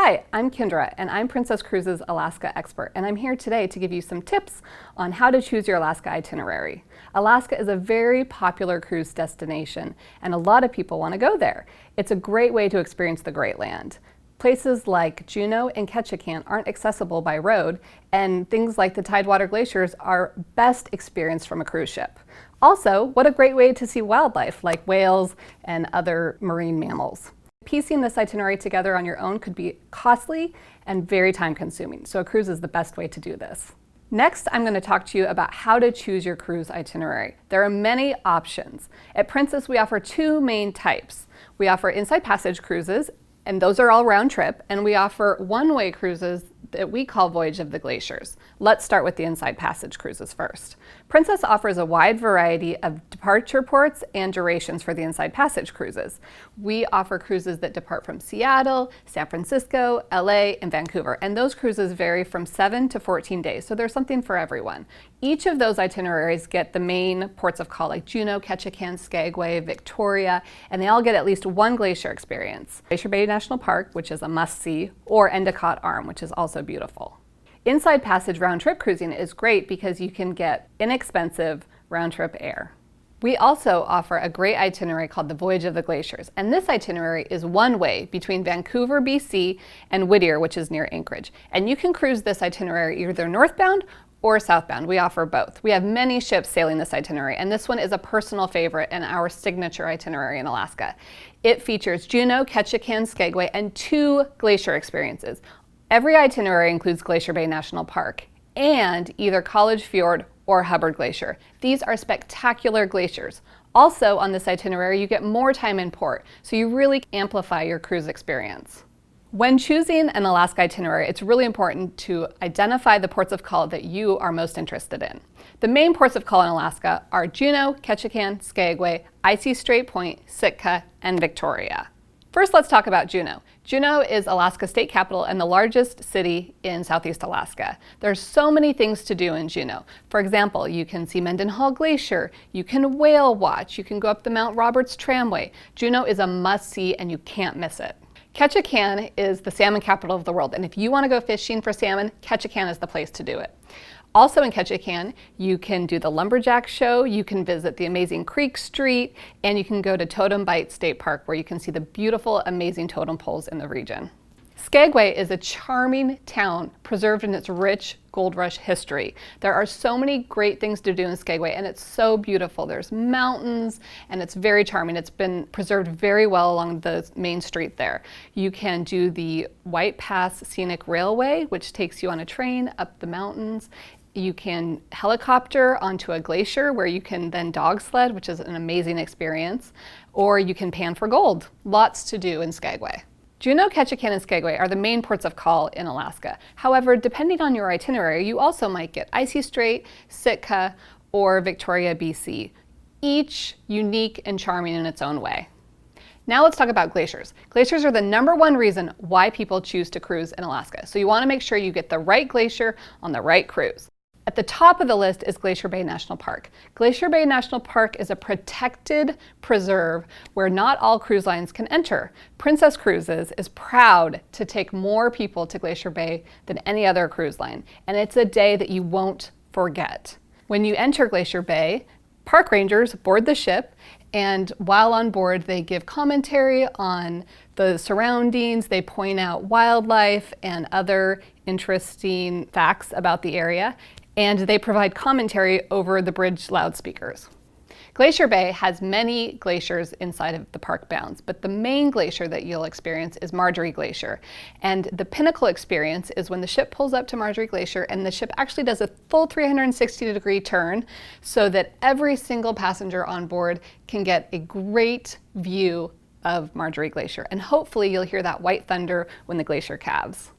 Hi, I'm Kendra, and I'm Princess Cruises Alaska expert, and I'm here today to give you some tips on how to choose your Alaska itinerary. Alaska is a very popular cruise destination, and a lot of people want to go there. It's a great way to experience the Great Land. Places like Juneau and Ketchikan aren't accessible by road, and things like the Tidewater Glaciers are best experienced from a cruise ship. Also, what a great way to see wildlife like whales and other marine mammals. Piecing this itinerary together on your own could be costly and very time-consuming, so a cruise is the best way to do this. Next, I'm going to talk to you about how to choose your cruise itinerary. There are many options. At Princess, we offer two main types. We offer inside passage cruises, and those are all round trip, and we offer one-way cruises that we call Voyage of the Glaciers. Let's start with the inside passage cruises first. Princess offers a wide variety of departure ports and durations for the inside passage cruises. We offer cruises that depart from Seattle, San Francisco, LA, and Vancouver, and those cruises vary from 7 to 14 days, so there's something for everyone. Each of those itineraries get the main ports of call like Juneau, Ketchikan, Skagway, Victoria, and they all get at least one glacier experience. Glacier Bay National Park, which is a must-see, or Endicott Arm, which is also beautiful. Inside passage round-trip cruising is great because you can get inexpensive round-trip air. We also offer a great itinerary called the Voyage of the Glaciers, and this itinerary is one way between Vancouver, BC, and Whittier, which is near Anchorage. And you can cruise this itinerary either northbound or southbound. We offer both. We have many ships sailing this itinerary, and this one is a personal favorite and our signature itinerary in Alaska. It features Juneau, Ketchikan, Skagway, and 2 glacier experiences. Every itinerary includes Glacier Bay National Park and either College Fjord or Hubbard Glacier. These are spectacular glaciers. Also on this itinerary, you get more time in port, so you really amplify your cruise experience. When choosing an Alaska itinerary, it's really important to identify the ports of call that you are most interested in. The main ports of call in Alaska are Juneau, Ketchikan, Skagway, Icy Strait Point, Sitka, and Victoria. First, let's talk about Juneau. Juneau is Alaska's state capital and the largest city in Southeast Alaska. There's so many things to do in Juneau. For example, you can see Mendenhall Glacier, you can whale watch, you can go up the Mount Roberts Tramway. Juneau is a must-see and you can't miss it. Ketchikan is the salmon capital of the world, and if you want to go fishing for salmon, Ketchikan is the place to do it. Also in Ketchikan, you can do the lumberjack show, you can visit the amazing Creek Street, and you can go to Totem Bight State Park where you can see the beautiful, amazing totem poles in the region. Skagway is a charming town preserved in its rich gold rush history. There are so many great things to do in Skagway, and it's so beautiful. There's mountains, and it's very charming. It's been preserved very well along the main street there. You can do the White Pass Scenic Railway, which takes you on a train up the mountains. You can helicopter onto a glacier where you can then dog sled, which is an amazing experience, or you can pan for gold. Lots to do in Skagway. Juneau, Ketchikan, and Skagway are the main ports of call in Alaska. However, depending on your itinerary, you also might get Icy Strait, Sitka, or Victoria, BC, each unique and charming in its own way. Now let's talk about glaciers. Glaciers are the #1 reason why people choose to cruise in Alaska, so you want to make sure you get the right glacier on the right cruise. At the top of the list is Glacier Bay National Park. Glacier Bay National Park is a protected preserve where not all cruise lines can enter. Princess Cruises is proud to take more people to Glacier Bay than any other cruise line, and it's a day that you won't forget. When you enter Glacier Bay, park rangers board the ship, and while on board, they give commentary on the surroundings, they point out wildlife and other interesting facts about the area, and they provide commentary over the bridge loudspeakers. Glacier Bay has many glaciers inside of the park bounds, but the main glacier that you'll experience is Marjorie Glacier. And the pinnacle experience is when the ship pulls up to Marjorie Glacier and the ship actually does a full 360-degree turn so that every single passenger on board can get a great view of Marjorie Glacier. And hopefully you'll hear that white thunder when the glacier calves.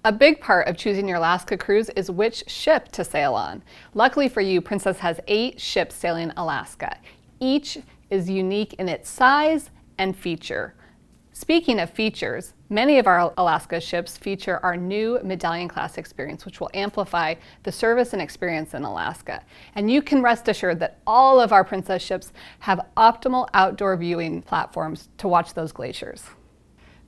A big part of choosing your Alaska cruise is which ship to sail on. Luckily for you, Princess has 8 ships sailing Alaska. Each is unique in its size and feature. Speaking of features, many of our Alaska ships feature our new Medallion Class experience, which will amplify the service and experience in Alaska. And you can rest assured that all of our Princess ships have optimal outdoor viewing platforms to watch those glaciers.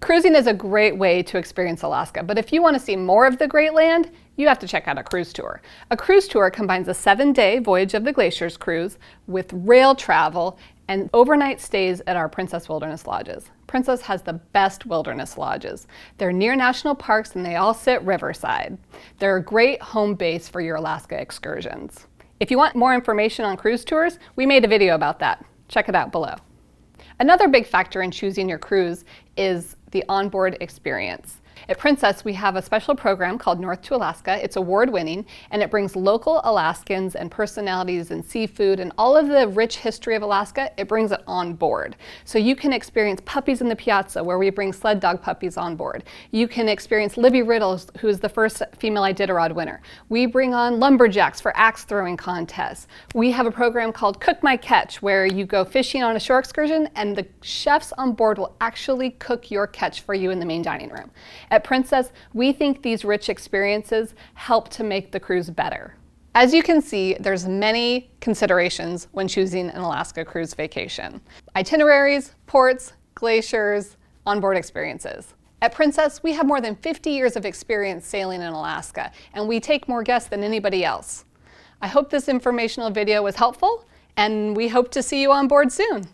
Cruising is a great way to experience Alaska, but if you want to see more of the Great Land, you have to check out a cruise tour. A cruise tour combines a 7-day Voyage of the Glaciers cruise with rail travel and overnight stays at our Princess Wilderness Lodges. Princess has the best wilderness lodges. They're near national parks and they all sit riverside. They're a great home base for your Alaska excursions. If you want more information on cruise tours, we made a video about that. Check it out below. Another big factor in choosing your cruise is the onboard experience. At Princess, we have a special program called North to Alaska. It's award-winning, and it brings local Alaskans and personalities and seafood and all of the rich history of Alaska. It brings it on board. So you can experience Puppies in the Piazza, where we bring sled dog puppies on board. You can experience Libby Riddles, who is the first female Iditarod winner. We bring on lumberjacks for axe throwing contests. We have a program called Cook My Catch, where you go fishing on a shore excursion, and the chefs on board will actually cook your catch for you in the main dining room. At Princess, we think these rich experiences help to make the cruise better. As you can see, there's many considerations when choosing an Alaska cruise vacation. Itineraries, ports, glaciers, onboard experiences. At Princess, we have more than 50 years of experience sailing in Alaska, and we take more guests than anybody else. I hope this informational video was helpful, and we hope to see you on board soon.